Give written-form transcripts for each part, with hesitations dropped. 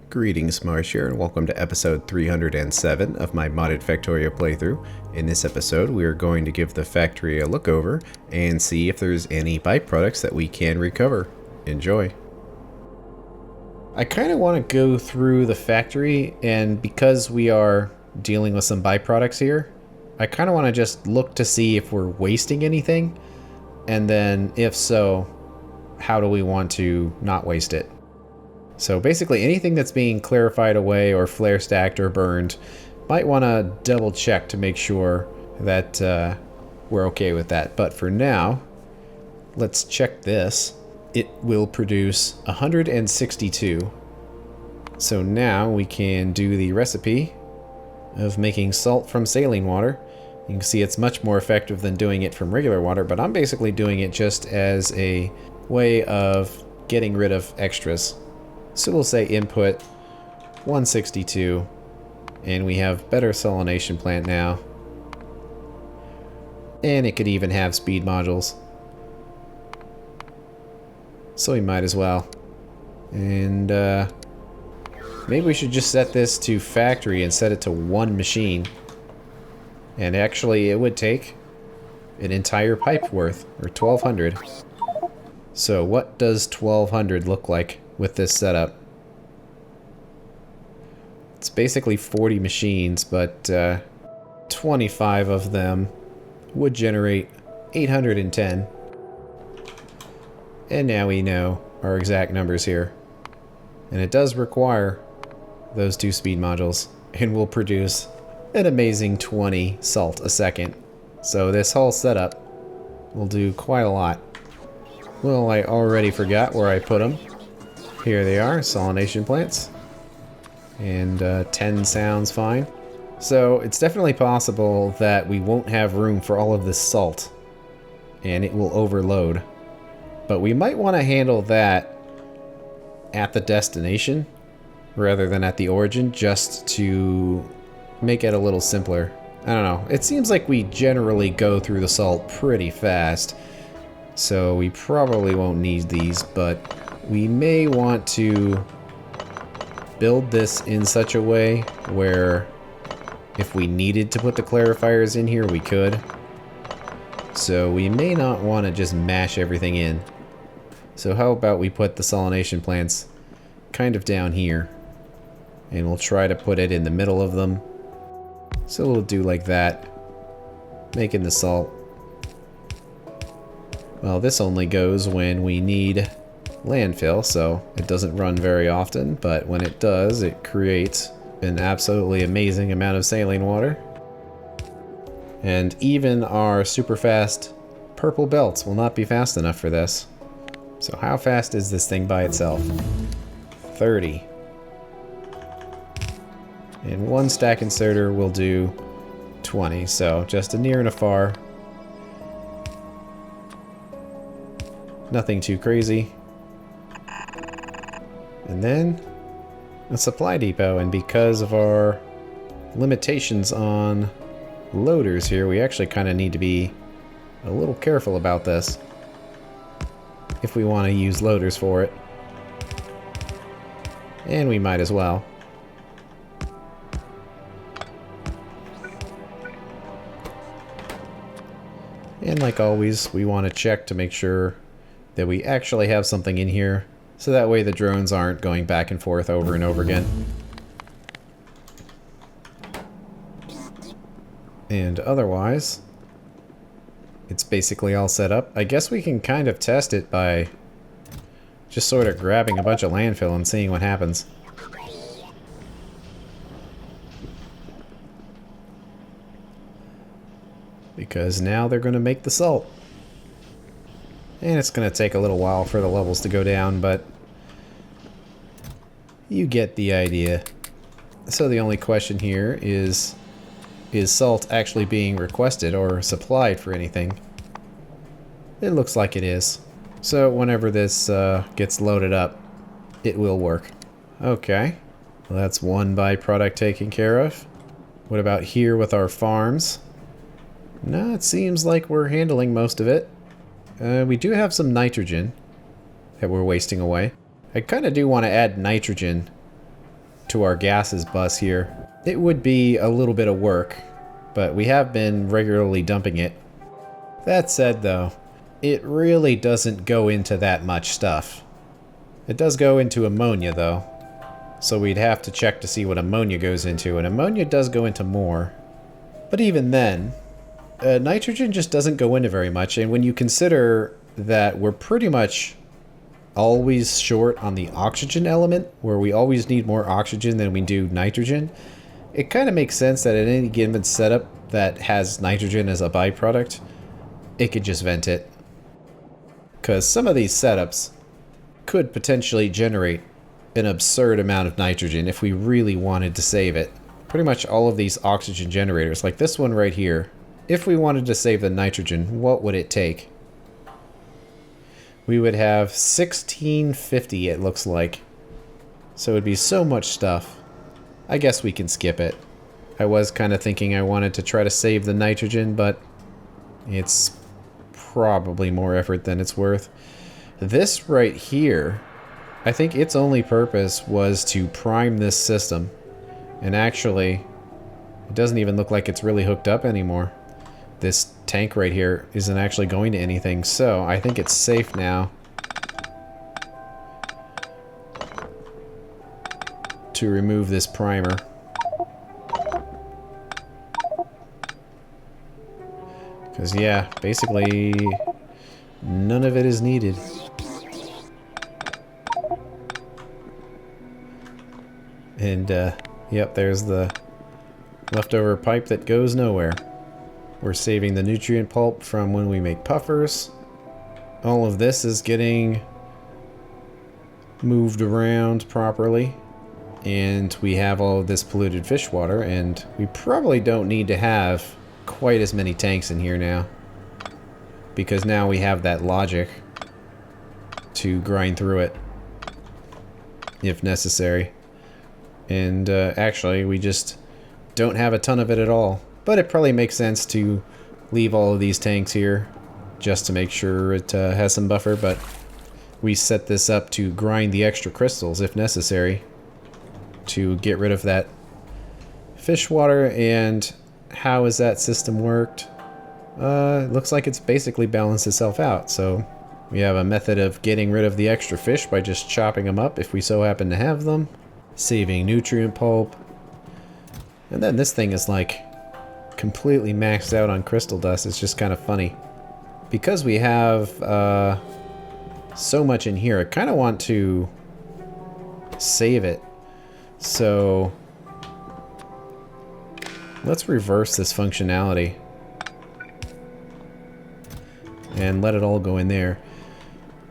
Greetings, Marsh here, and welcome to episode 307 of my modded Factorio playthrough. In this episode, we are going to give the factory a look over and see if there's any byproducts that we can recover. Enjoy. I kind of want to go through the factory, and because we are dealing with some byproducts here, I kind of want to just look to see if we're wasting anything, and then if so, how do we want to not waste it? So basically anything that's being clarified away or flare stacked or burned, might want to double check to make sure that we're okay with that. But for now, let's check this. It will produce 162. So now we can do the recipe of making salt from saline water. You can see it's much more effective than doing it from regular water, but I'm basically doing it just as a way of getting rid of extras. So we'll say input 162, and we have better salination plant now. And it could even have speed modules. So we might as well. And maybe we should just set this to factory and set it to one machine. And actually it would take an entire pipe worth, or 1200. So what does 1200 look like with this setup? It's basically 40 machines, but 25 of them would generate 810. And now we know our exact numbers here. And it does require those two speed modules, and will produce an amazing 20 salt a second. So this whole setup will do quite a lot. Well, I already forgot where I put them. Here they are, salination plants. And 10 sounds fine. So it's definitely possible that we won't have room for all of this salt, and it will overload. But we might want to handle that at the destination rather than at the origin, just to make it a little simpler. I don't know. It seems like we generally go through the salt pretty fast, so we probably won't need these, but we may want to build this in such a way where if we needed to put the clarifiers in here, we could. So we may not want to just mash everything in. So how about we put the salination plants kind of down here, and we'll try to put it in the middle of them. So we'll do like that, making the salt. Well, this only goes when we need landfill, so it doesn't run very often, but when it does, it creates an absolutely amazing amount of saline water. And even our super fast purple belts will not be fast enough for this. So how fast is this thing by itself? 30. And one stack inserter will do 20, so just a near and a far. Nothing too crazy. And then a supply depot, and because of our limitations on loaders here, we actually kind of need to be a little careful about this if we want to use loaders for it. And we might as well. And like always, we want to check to make sure that we actually have something in here, so that way the drones aren't going back and forth over and over again. And otherwise, it's basically all set up. I guess we can kind of test it by just sort of grabbing a bunch of landfill and seeing what happens. Because now they're going to make the salt. And it's going to take a little while for the levels to go down, but you get the idea. So the only question here is salt actually being requested or supplied for anything? It looks like it is. So whenever this gets loaded up, it will work. Okay, well, that's one byproduct taken care of. What about here with our farms? No, it seems like we're handling most of it. We do have some nitrogen that we're wasting away. I kind of do want to add nitrogen to our gases bus here. It would be a little bit of work, but we have been regularly dumping it. That said though, it really doesn't go into that much stuff. It does go into ammonia though, so we'd have to check to see what ammonia goes into, and ammonia does go into more. But even then, nitrogen just doesn't go into very much, and when you consider that we're pretty much always short on the oxygen element, where we always need more oxygen than we do nitrogen, it kind of makes sense that at any given setup that has nitrogen as a byproduct, it could just vent it. Because some of these setups could potentially generate an absurd amount of nitrogen if we really wanted to save it. Pretty much all of these oxygen generators, like this one right here, if we wanted to save the nitrogen, what would it take? We would have 1650, it looks like. So it would be so much stuff. I guess we can skip it. I was kind of thinking I wanted to try to save the nitrogen, but it's probably more effort than it's worth. This right here, I think its only purpose was to prime this system. And actually, it doesn't even look like it's really hooked up anymore. This tank right here isn't actually going to anything, so I think it's safe now to remove this primer. Because yeah, basically none of it is needed. And yep, there's the leftover pipe that goes nowhere. We're saving the nutrient pulp from when we make puffers. All of this is getting moved around properly. And we have all of this polluted fish water, and we probably don't need to have quite as many tanks in here now. Because now we have that logic to grind through it if necessary. And actually, we just don't have a ton of it at all. But it probably makes sense to leave all of these tanks here just to make sure it has some buffer. But we set this up to grind the extra crystals if necessary to get rid of that fish water. And how has that system worked? It looks like it's basically balanced itself out. So we have a method of getting rid of the extra fish by just chopping them up if we so happen to have them. Saving nutrient pulp. And then this thing is like completely maxed out on crystal dust. It's just kind of funny. Because we have so much in here, I kind of want to save it. So let's reverse this functionality and let it all go in there.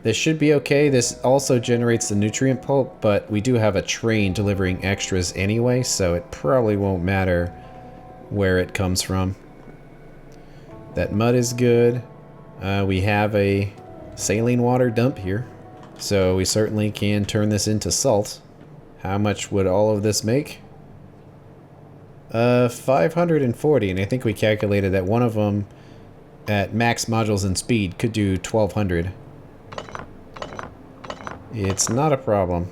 This should be okay. This also generates the nutrient pulp, but we do have a train delivering extras anyway, so it probably won't matter where it comes from. That mud is good. We have a saline water dump here, so we certainly can turn this into salt. How much would all of this make? 540, and I think we calculated that one of them at max modules and speed could do 1200. It's not a problem.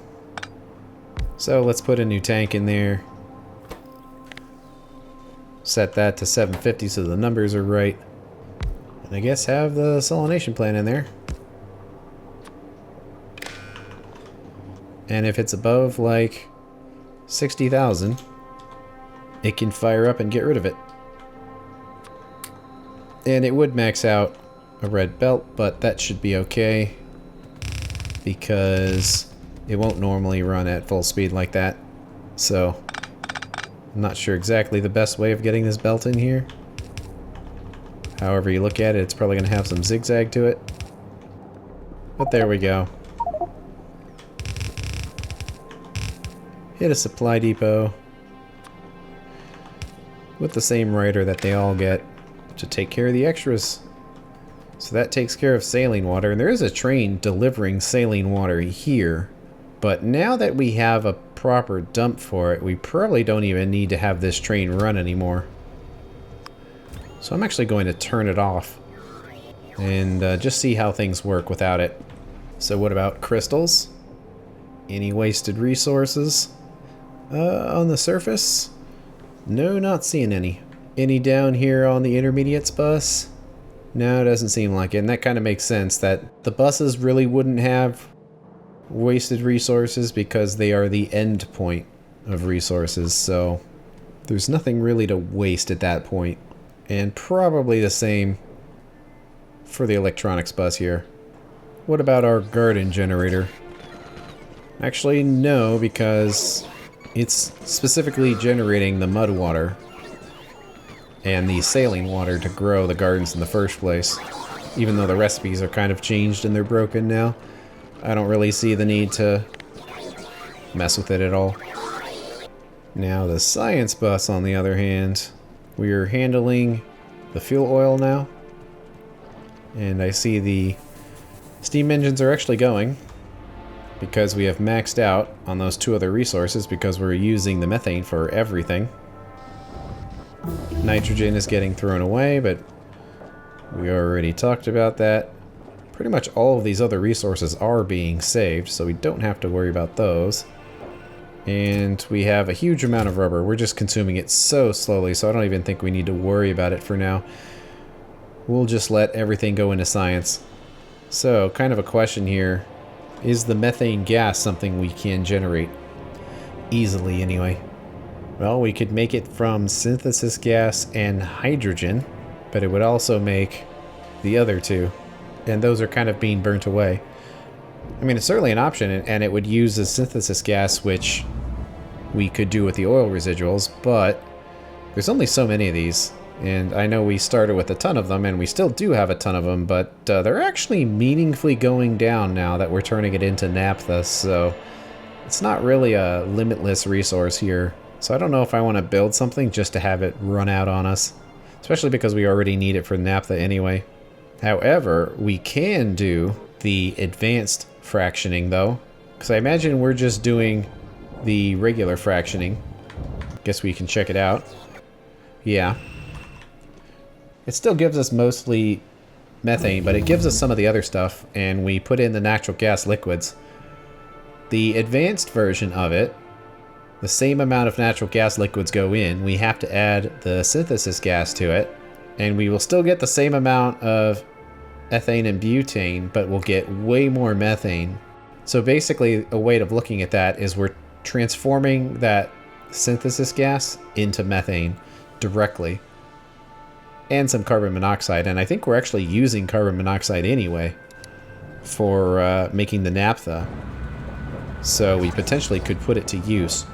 So let's put a new tank in there. Set that to 750 so the numbers are right. And I guess have the salination plant in there. And if it's above like 60,000, it can fire up and get rid of it. And it would max out a red belt, but that should be okay, because it won't normally run at full speed like that. So I'm not sure exactly the best way of getting this belt in here. However you look at it, it's probably going to have some zigzag to it. But there we go. Hit a supply depot with the same rider that they all get to take care of the extras. So that takes care of saline water, and there is a train delivering saline water here. But now that we have a proper dump for it, we probably don't even need to have this train run anymore. So I'm actually going to turn it off and just see how things work without it. So what about crystals? Any wasted resources? On the surface? No, not seeing any. Any down here on the intermediates bus? No, it doesn't seem like it. And that kind of makes sense that the buses really wouldn't have wasted resources because they are the end point of resources. So there's nothing really to waste at that point. And probably the same for the electronics bus here. What about our garden generator? Actually, no, because it's specifically generating the mud water and the saline water to grow the gardens in the first place. Even though the recipes are kind of changed and they're broken now, I don't really see the need to mess with it at all. Now the science bus, on the other hand, we are handling the fuel oil now. And I see the steam engines are actually going because we have maxed out on those two other resources because we're using the methane for everything. Nitrogen is getting thrown away, but we already talked about that. Pretty much all of these other resources are being saved, so we don't have to worry about those. And we have a huge amount of rubber. We're just consuming it so slowly, so I don't even think we need to worry about it for now. We'll just let everything go into science. So, kind of a question here. Is the methane gas something we can generate? Easily, anyway. Well, we could make it from synthesis gas and hydrogen, but it would also make the other two. And those are kind of being burnt away. I mean, it's certainly an option, and it would use the synthesis gas, which we could do with the oil residuals, but there's only so many of these. And I know we started with a ton of them, and we still do have a ton of them, but they're actually meaningfully going down now that we're turning it into naphtha, so it's not really a limitless resource here. So I don't know if I want to build something just to have it run out on us, especially because we already need it for naphtha anyway. However, we can do the advanced fractioning, though, because I imagine we're just doing the regular fractioning. Guess we can check it out. Yeah. It still gives us mostly methane, but it gives us some of the other stuff, and we put in the natural gas liquids. The advanced version of it, the same amount of natural gas liquids go in, we have to add the synthesis gas to it, and we will still get the same amount of ethane and butane, but we'll get way more methane. So basically, a way of looking at that is we're transforming that synthesis gas into methane directly. And some carbon monoxide, and I think we're actually using carbon monoxide anyway for making the naphtha. So we potentially could put it to use.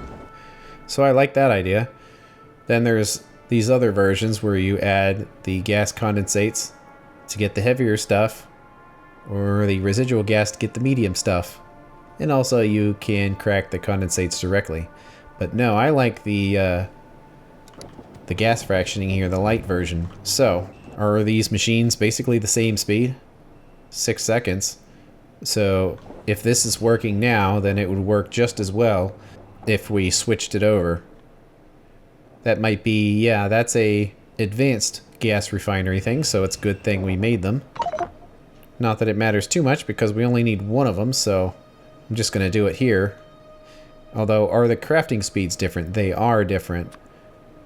So I like that idea. Then there's these other versions where you add the gas condensates to get the heavier stuff, or the residual gas to get the medium stuff. And also you can crack the condensates directly. But no, I like the gas fractioning here, the light version. So, are these machines basically the same speed? 6 seconds. So, if this is working now, then it would work just as well if we switched it over. That might be, yeah, that's a advanced gas refinery thing, so it's a good thing we made them. Not that it matters too much, because we only need one of them, so I'm just going to do it here. Although, are the crafting speeds different? They are different.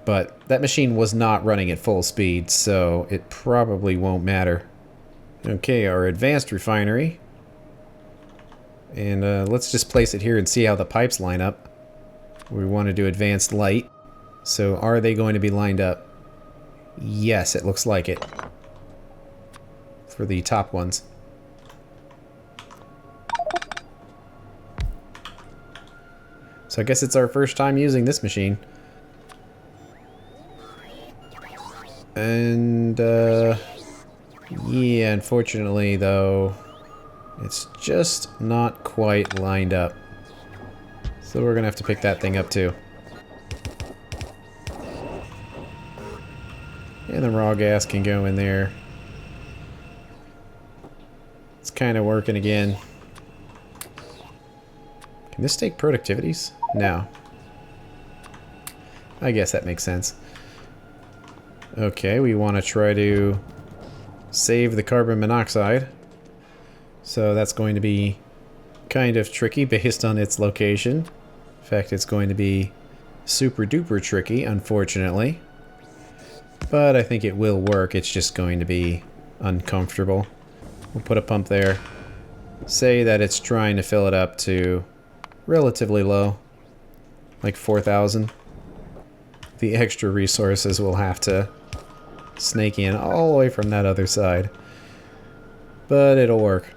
But that machine was not running at full speed, so it probably won't matter. Okay, our advanced refinery. And let's just place it here and see how the pipes line up. We want to do advanced light. So are they going to be lined up? Yes, it looks like it. For the top ones. So I guess it's our first time using this machine. And, yeah, unfortunately, though, it's just not quite lined up. So we're gonna have to pick that thing up, too. And the raw gas can go in there. It's kind of working again. Can this take productivities? No. I guess that makes sense. Okay, we want to try to save the carbon monoxide. So that's going to be kind of tricky based on its location. fact, it's going to be super duper tricky, unfortunately. But I think it will work. It's just going to be uncomfortable. We'll put a pump there. Say that it's trying to fill it up to relatively low, like 4,000. The extra resources will have to snake in all the way from that other side. But it'll work.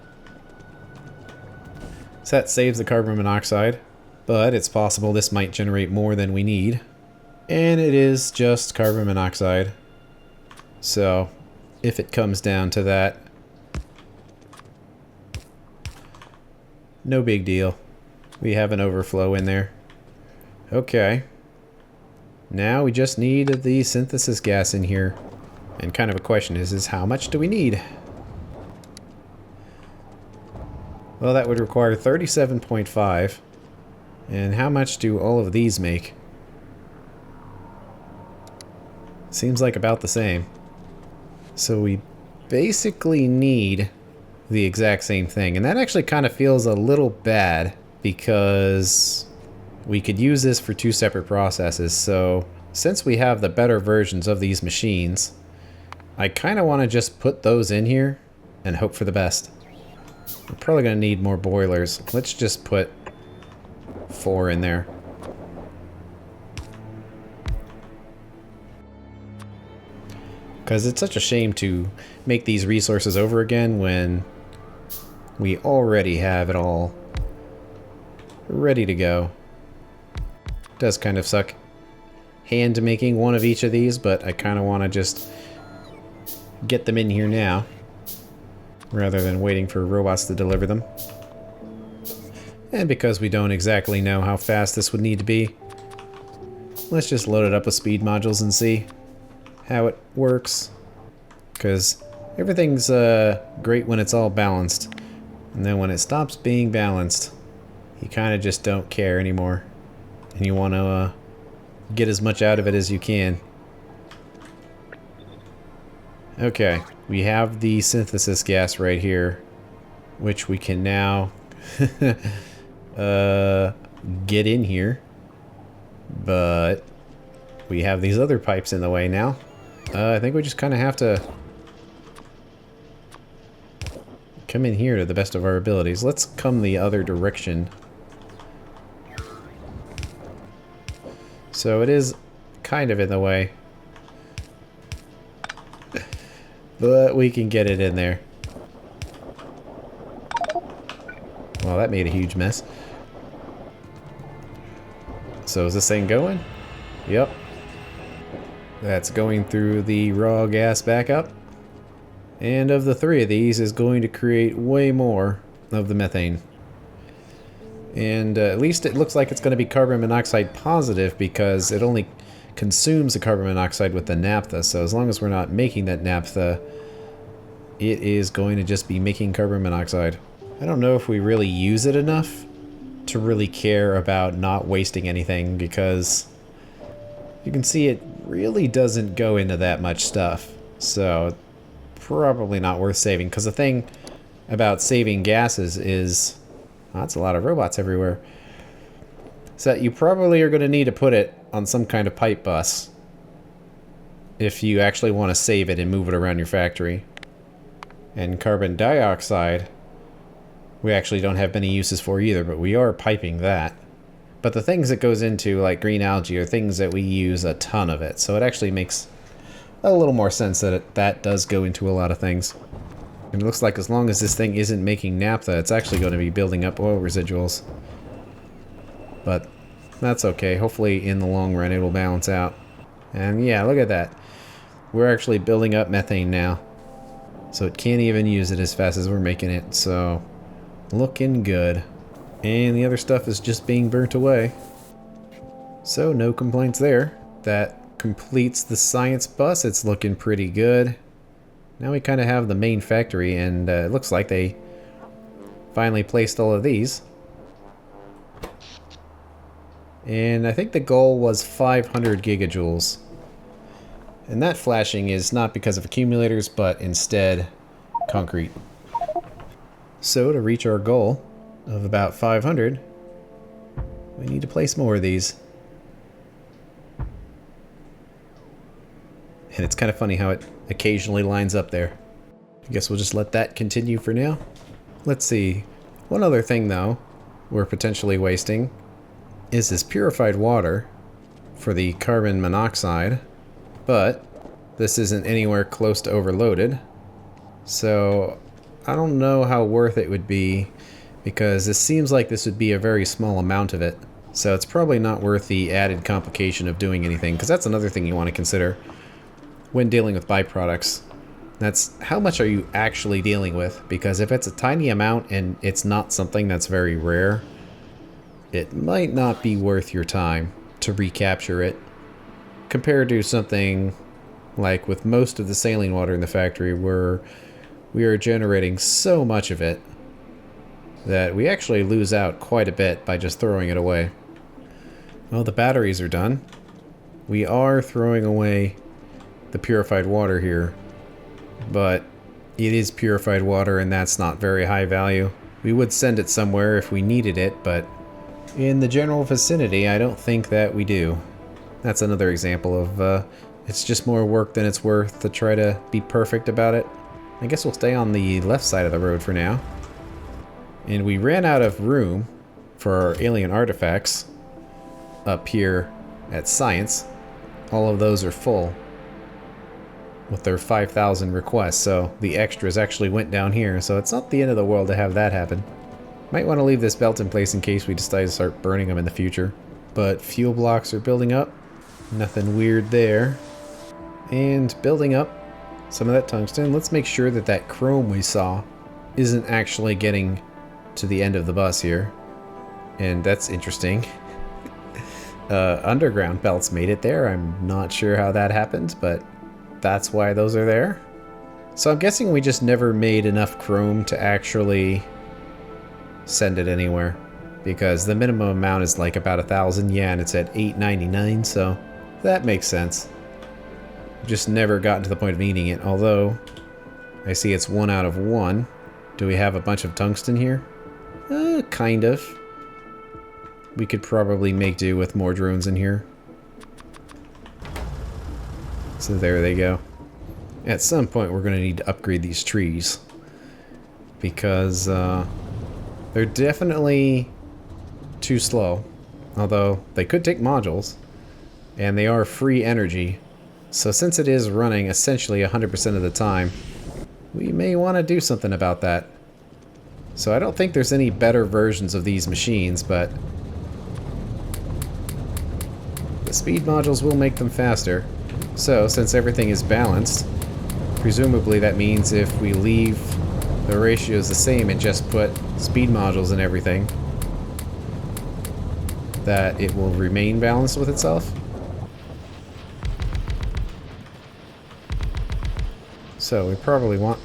So that saves the carbon monoxide, but it's possible this might generate more than we need. And it is just carbon monoxide. So if it comes down to that, no big deal. We have an overflow in there. Okay. Now we just need the synthesis gas in here. And kind of a question is how much do we need? Well, that would require 37.5. And how much do all of these make? Seems like about the same. So we basically need the exact same thing. And that actually kind of feels a little bad because we could use this for two separate processes. So since we have the better versions of these machines, I kind of want to just put those in here and hope for the best. We're probably going to need more boilers. Let's just put 4 in there. Because it's such a shame to make these resources over again when we already have it all ready to go. Does kind of suck hand making one of each of these, but I kind of want to just get them in here now rather than waiting for robots to deliver them. And because we don't exactly know how fast this would need to be, let's just load it up with speed modules and see how it works. Because everything's great when it's all balanced, and then when it stops being balanced, you kind of just don't care anymore. And you want to get as much out of it as you can. Okay, we have the synthesis gas right here, which we can now get in here. But we have these other pipes in the way now. I think we just kind of have to come in here to the best of our abilities. Let's come the other direction. So it is kind of in the way. But we can get it in there. Well, that made a huge mess. So is this thing going? Yep. That's going through the raw gas backup. And of the 3 of these is going to create way more of the methane. And at least it looks like it's going to be carbon monoxide positive because it only consumes the carbon monoxide with the naphtha. So as long as we're not making that naphtha, it is going to just be making carbon monoxide. I don't know if we really use it enough to really care about not wasting anything, because you can see it really doesn't go into that much stuff. So probably not worth saving, because the thing about saving gases is that's a lot of robots everywhere. So you probably are going to need to put it on some kind of pipe bus if you actually want to save it and move it around your factory. And carbon dioxide, we actually don't have many uses for either, but we are piping that. But the things that goes into, like green algae, are things that we use a ton of it. So it actually makes a little more sense that that does go into a lot of things. And it looks like as long as this thing isn't making naphtha, it's actually going to be building up oil residuals. But that's okay. Hopefully in the long run it will balance out. And yeah, look at that. We're actually building up methane now. So it can't even use it as fast as we're making it. So looking good. And the other stuff is just being burnt away. So no complaints there. That completes the science bus. It's looking pretty good. Now we kind of have the main factory, and it looks like they finally placed all of these. And I think the goal was 500 gigajoules. And that flashing is not because of accumulators, but instead concrete. So to reach our goal of about 500, We need to place more of these. And it's kind of funny how it occasionally lines up there. I guess we'll just let that continue for now. Let's see. One other thing, though, we're potentially wasting is this purified water for the carbon monoxide. But this isn't anywhere close to overloaded. So I don't know how worth it would be, because this seems like this would be a very small amount of it. So it's probably not worth the added complication of doing anything, because that's another thing you want to consider when dealing with byproducts. That's how much are you actually dealing with, because if it's a tiny amount and it's not something that's very rare, it might not be worth your time to recapture it, compared to something like with most of the saline water in the factory, where we are generating so much of it that we actually lose out quite a bit by just throwing it away. Well, the batteries are done. We are throwing away the purified water here, but it is purified water and that's not very high value. We would send it somewhere if we needed it, but in the general vicinity, I don't think that we do. That's another example of it's just more work than it's worth to try to be perfect about it. I guess we'll stay on the left side of the road for now. And we ran out of room for our alien artifacts up here at Science. All of those are full with their 5,000 requests, so the extras actually went down here, so it's not the end of the world to have that happen. Might want to leave this belt in place in case we decide to start burning them in the future. But fuel blocks are building up. Nothing weird there. And building up some of that tungsten. Let's make sure that that chrome we saw isn't actually getting to the end of the bus here. And that's interesting. Underground belts made it there. I'm not sure how that happened, but that's why those are there. So I'm guessing we just never made enough chrome to actually send it anywhere, because the minimum amount is like about 1,000 yen. It's at 8.99, so that makes sense. Just never gotten to the point of needing it, although I see it's 1 out of 1. Do we have a bunch of tungsten here? Kind of. We could probably make do with more drones in here. So there they go. At some point we're going to need to upgrade these trees, because they're definitely too slow, although they could take modules, and they are free energy. So since it is running essentially 100% of the time, we may want to do something about that. So I don't think there's any better versions of these machines, but the speed modules will make them faster. So since everything is balanced, presumably that means if we leave the ratios the same and just put speed modules and everything, that it will remain balanced with itself. So we probably want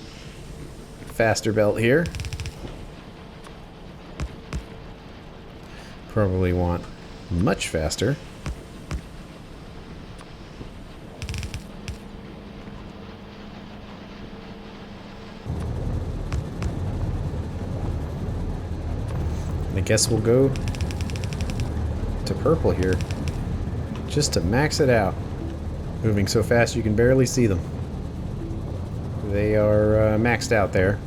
faster belt here. Probably want much faster. I guess we'll go to purple here, just to max it out. Moving so fast you can barely see them. They are maxed out there.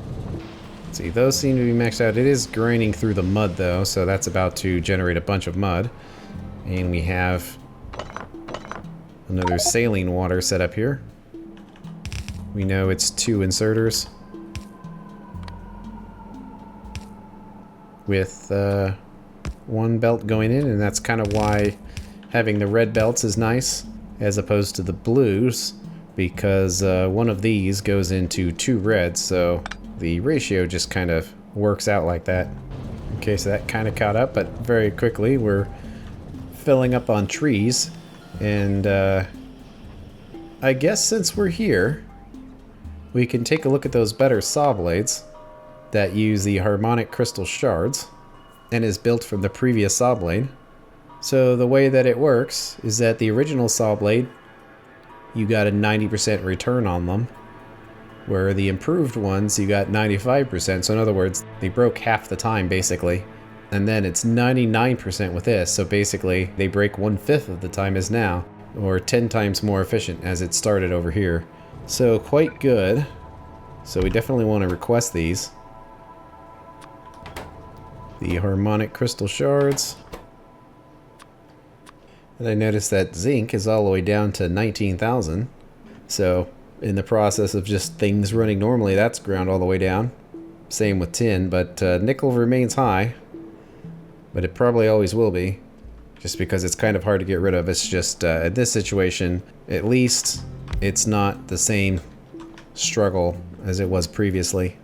Let's see, those seem to be maxed out. It is grinding through the mud though, so that's about to generate a bunch of mud. And we have another saline water set up here. We know it's 2 inserters with 1 belt going in, and that's kind of why having the red belts is nice as opposed to the blues, because one of these goes into 2 reds, so the ratio just kind of works out like that. Okay, so that kind of caught up, but very quickly we're filling up on trees, and I guess since we're here, we can take a look at those better saw blades that use the harmonic crystal shards and is built from the previous saw blade. So the way that it works is that the original saw blade, you got a 90% return on them, where the improved ones you got 95%. So in other words, they broke half the time basically. And then it's 99% with this, so basically they break 1/5 of the time as now, or 10 times more efficient as it started over here. So quite good. So we definitely want to request these. The harmonic crystal shards. And I noticed that zinc is all the way down to 19,000. So in the process of just things running normally, that's ground all the way down. Same with tin, but nickel remains high. But it probably always will be, just because it's kind of hard to get rid of. It's just, in this situation, at least it's not the same struggle as it was previously.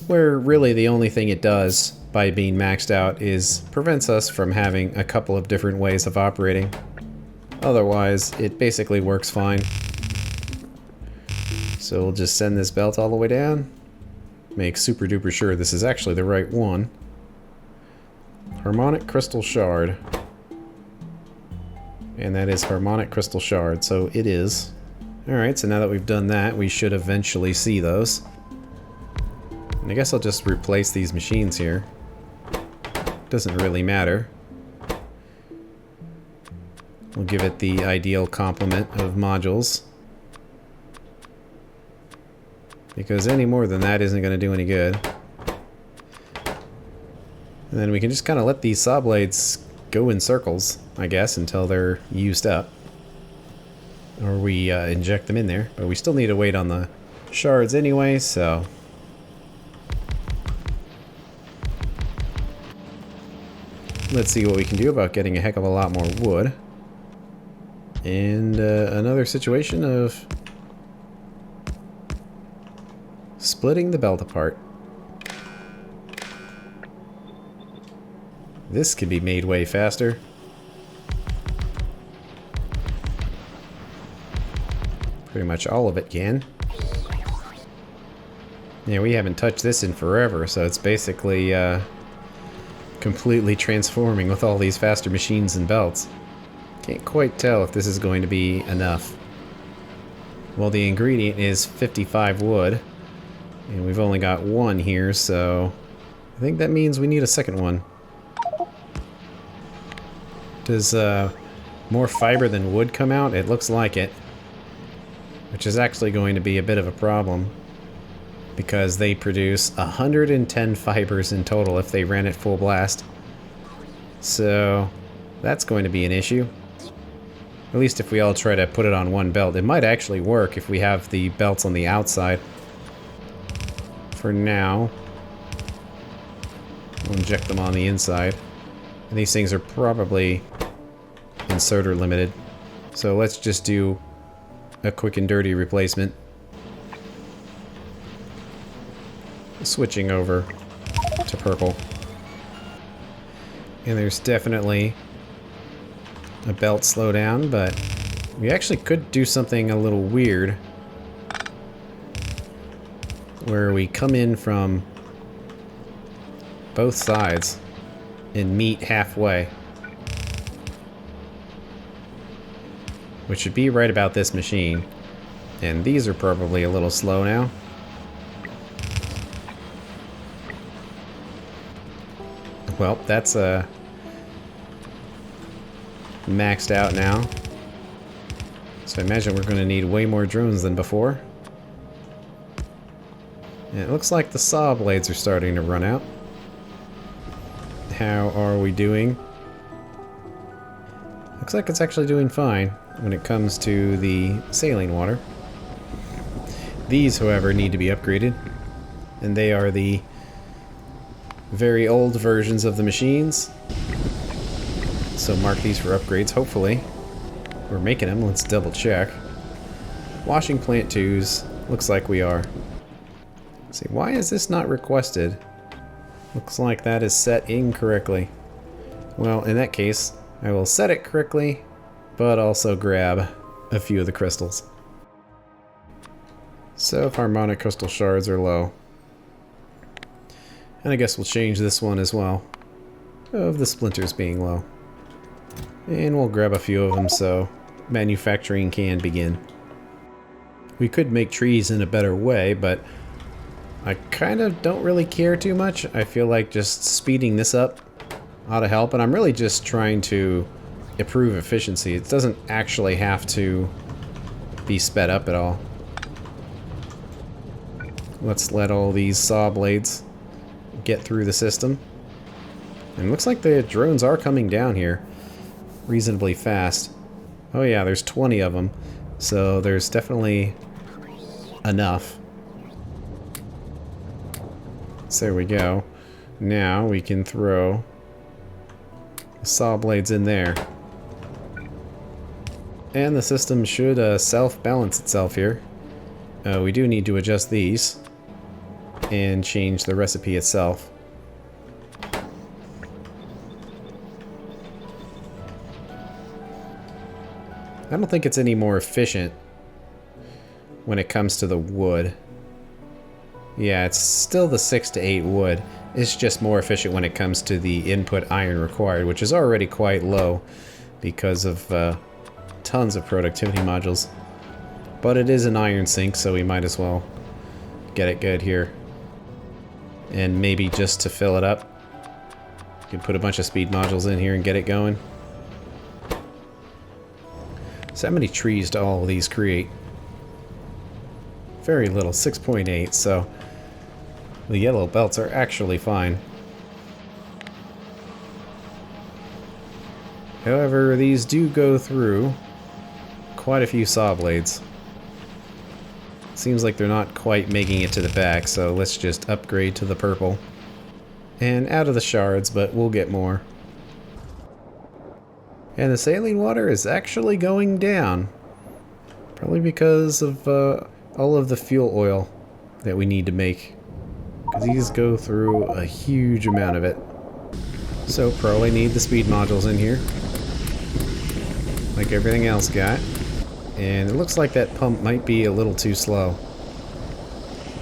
Where really the only thing it does by being maxed out is prevents us from having a couple of different ways of operating. Otherwise, it basically works fine. So we'll just send this belt all the way down. Make super duper sure this is actually the right one. Harmonic crystal shard. And that is harmonic crystal shard, so it is. Alright, so now that we've done that, we should eventually see those. And I guess I'll just replace these machines here. Doesn't really matter. We'll give it the ideal complement of modules. Because any more than that isn't going to do any good. And then we can just kind of let these saw blades go in circles, I guess, until they're used up. Or we inject them in there. But we still need to wait on the shards anyway, so... let's see what we can do about getting a heck of a lot more wood. And another situation of... splitting the belt apart. This could be made way faster. Pretty much all of it can. Yeah, we haven't touched this in forever, so it's basically completely transforming with all these faster machines and belts. Can't quite tell if this is going to be enough. Well, the ingredient is 55 wood, and we've only got one here, so I think that means we need a second one. Does more fiber than wood come out? It looks like it. Which is actually going to be a bit of a problem. Because they produce 110 fibers in total if they ran it full blast. So that's going to be an issue. At least if we all try to put it on one belt. It might actually work if we have the belts on the outside. For now, we'll inject them on the inside. And these things are probably inserter limited. So let's just do a quick and dirty replacement. Switching over to purple. And there's definitely a belt slowdown, but we actually could do something a little weird. Where we come in from both sides and meet halfway. Which should be right about this machine. And these are probably a little slow now. Well, that's maxed out now. So I imagine we're going to need way more drones than before. And it looks like the saw blades are starting to run out. How are we doing? Looks like it's actually doing fine when it comes to the saline water. These, however, need to be upgraded. And they are the very old versions of the machines. So mark these for upgrades, hopefully. We're making them, let's double check. Washing plant 2s, looks like we are. Let's see, why is this not requested? Looks like that is set incorrectly. Well, in that case, I will set it correctly, but also grab a few of the crystals. So if harmonic crystal shards are low. And I guess we'll change this one as well, of the splinters being low. And we'll grab a few of them so manufacturing can begin. We could make trees in a better way, but I kind of don't really care too much. I feel like just speeding this up ought to help, and I'm really just trying to improve efficiency. It doesn't actually have to be sped up at all. Let's let all these saw blades get through the system. And it looks like the drones are coming down here reasonably fast. Oh yeah, there's 20 of them, so there's definitely enough. So there we go. Now we can throw the saw blades in there. And the system should self-balance itself here. We do need to adjust these and change the recipe itself. I don't think it's any more efficient when it comes to the wood. Yeah, it's still the 6 to 8 wood. It's just more efficient when it comes to the input iron required, which is already quite low because of tons of productivity modules. But it is an iron sink, so we might as well get it good here. And maybe just to fill it up, you can put a bunch of speed modules in here and get it going. So how many trees do all of these create? Very little, 6.8, so the yellow belts are actually fine. However, these do go through quite a few saw blades. Seems like they're not quite making it to the back, so let's just upgrade to the purple. And out of the shards, but we'll get more. And the saline water is actually going down. Probably because of all of the fuel oil that we need to make. Because these go through a huge amount of it. So probably need the speed modules in here. Like everything else got. And it looks like that pump might be a little too slow.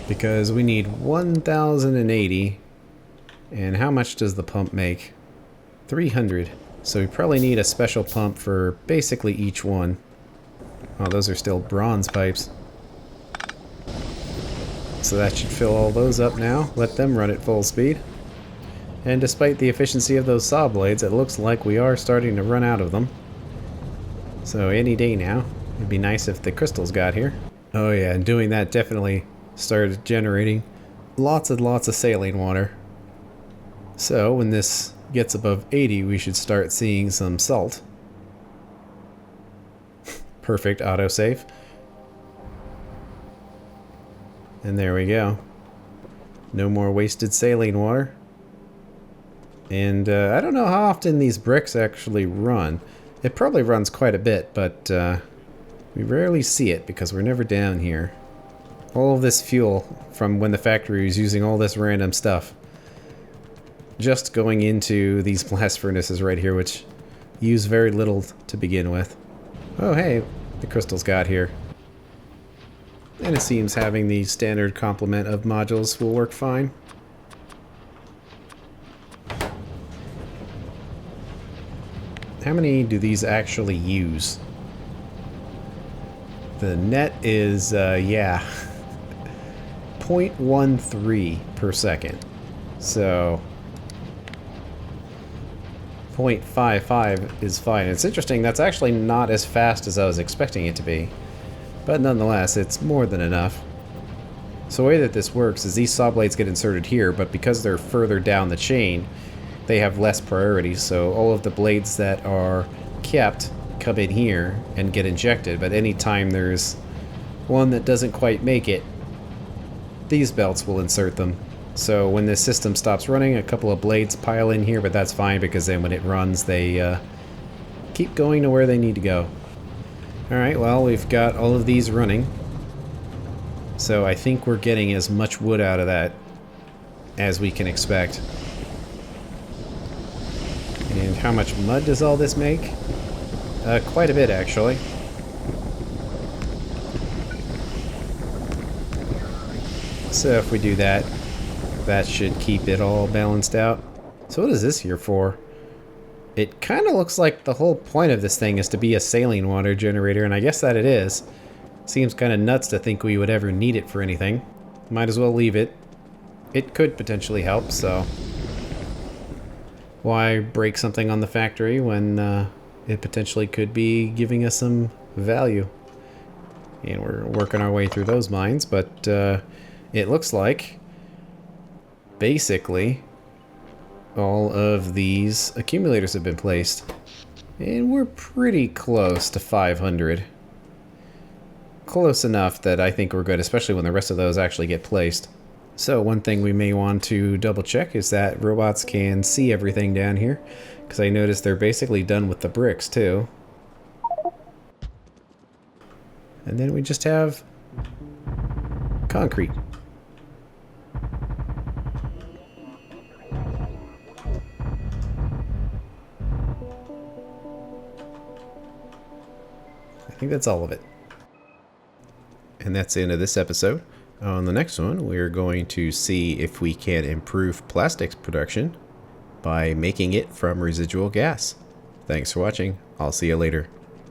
Because we need 1,080. And how much does the pump make? 300. So we probably need a special pump for basically each one. Oh, those are still bronze pipes. So that should fill all those up now. Let them run at full speed. And despite the efficiency of those saw blades, it looks like we are starting to run out of them. So any day now. It'd be nice if the crystals got here. Oh yeah, and doing that definitely started generating lots and lots of saline water. So when this gets above 80, we should start seeing some salt. Perfect autosave. And there we go. No more wasted saline water. And I don't know how often these bricks actually run. It probably runs quite a bit, but we rarely see it because we're never down here. All of this fuel from when the factory was using all this random stuff just going into these blast furnaces right here, which use very little to begin with. Oh hey, the crystals got here. And it seems having the standard complement of modules will work fine. How many do these actually use? The net is, yeah, 0.13 per second. So 0.55 is fine. It's interesting, that's actually not as fast as I was expecting it to be. But nonetheless, it's more than enough. So the way that this works is these saw blades get inserted here, but because they're further down the chain, they have less priority. So all of the blades that are kept come in here and get injected, but anytime there's one that doesn't quite make it, these belts will insert them. So when this system stops running, a couple of blades pile in here, but that's fine because then when it runs, they keep going to where they need to go. Alright, well, we've got all of these running. So I think we're getting as much wood out of that as we can expect. And how much mud does all this make? Quite a bit, actually. So if we do that, that should keep it all balanced out. So what is this here for? It kind of looks like the whole point of this thing is to be a saline water generator, and I guess that it is. Seems kind of nuts to think we would ever need it for anything. Might as well leave it. it could potentially help, so why break something on the factory when it potentially could be giving us some value? And we're working our way through those mines, but it looks like basically all of these accumulators have been placed. And we're pretty close to 500. Close enough that I think we're good, especially when the rest of those actually get placed. So one thing we may want to double check is that robots can see everything down here, because I noticed they're basically done with the bricks too. And then we just have concrete. I think that's all of it. And that's the end of this episode. On the next one, we're going to see if we can improve plastics production by making it from residual gas. Thanks for watching. I'll see you later.